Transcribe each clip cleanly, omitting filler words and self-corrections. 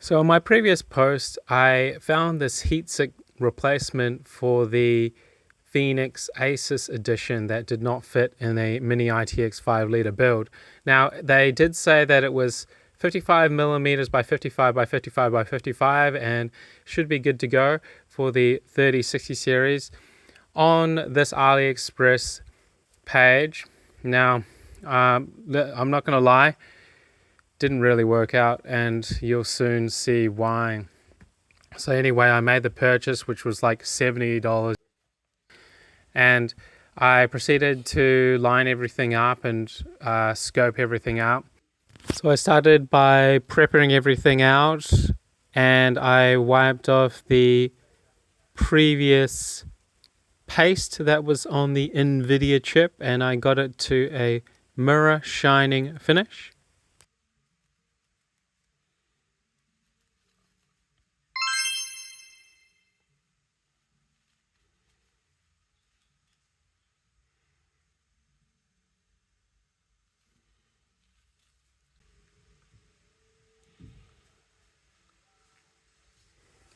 So in my previous post, I found this heatsink replacement for the Phoenix Asus edition that did not fit in a mini ITX 5-liter build. Now, they did say that it was 55 millimeters by 55 by 55 by 55 and should be good to go for the 3060 series on this AliExpress page. Now, I'm not going to lie, didn't really work out, and you'll soon see why. So anyway, I made the purchase, which was like $70, and I proceeded to line everything up and scope everything out. So I started by prepping everything out, and I wiped off the previous paste that was on the NVIDIA chip, and I got it to a mirror shining finish.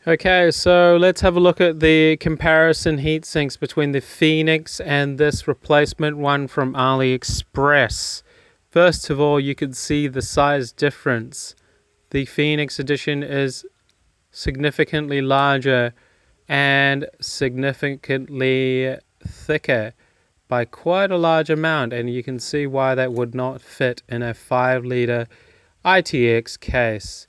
Okay, so let's have a look at the comparison heat sinks between the Phoenix and this replacement one from AliExpress. First of all, you can see the size difference. The Phoenix edition is significantly larger and significantly thicker by quite a large amount, and you can see why that would not fit in a 5-liter ITX case.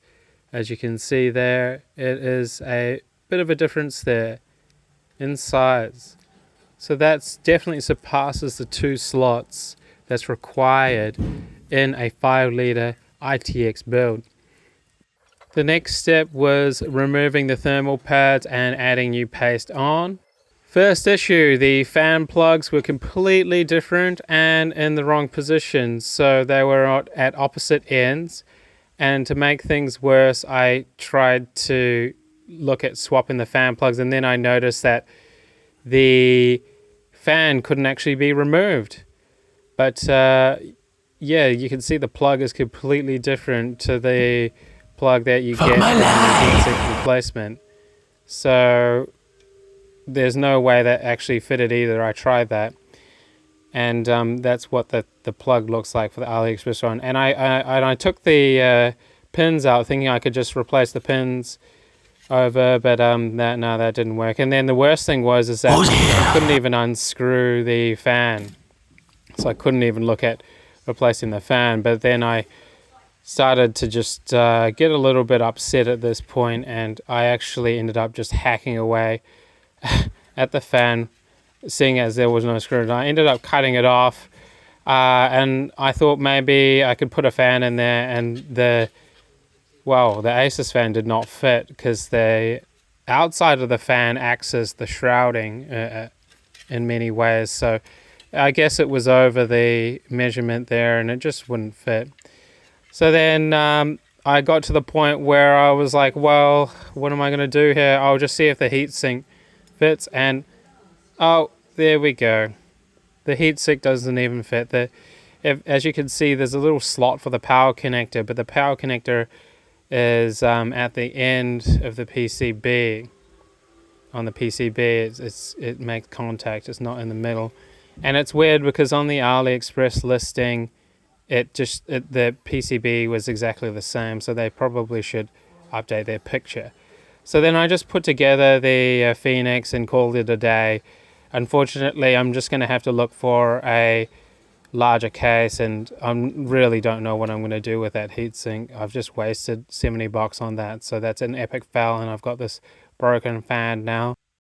As you can see there, it is a bit of a difference there in size. So that definitely surpasses the 2 slots that's required in a 5-liter ITX build. The next step was removing the thermal pads and adding new paste on. First issue, the fan plugs were completely different and in the wrong positions, so they were at opposite ends. And to make things worse, I tried to look at swapping the fan plugs, and then I noticed that the fan couldn't actually be removed. But yeah, you can see the plug is completely different to the plug that you get from the heatsink replacement. So there's no way that actually fitted either. I tried that. And that's what the plug looks like for the AliExpress one. And I took the pins out thinking I could just replace the pins over, but that didn't work. And then the worst thing was that I couldn't even unscrew the fan. So I couldn't even look at replacing the fan. But then I started to just get a little bit upset at this point, and I actually ended up just hacking away at the fan, seeing as there was no screw. I ended up cutting it off, and I thought maybe I could put a fan in there, and the Asus fan did not fit because the outside of the fan acts as the shrouding in many ways. So I guess it was over the measurement there, and it just wouldn't fit. So then I got to the point where I was like, well, what am I going to do here? I'll just see if the heatsink fits, and oh, there we go. The heatsink doesn't even fit. As you can see, there's a little slot for the power connector, but the power connector is at the end of the PCB. On the PCB, it makes contact. It's not in the middle, and it's weird because on the AliExpress listing, the PCB was exactly the same. So they probably should update their picture. So then I just put together the Phoenix and called it a day. Unfortunately, I'm just going to have to look for a larger case, and I really don't know what I'm going to do with that heatsink. I've just wasted $70 on that, so that's an epic fail, and I've got this broken fan now.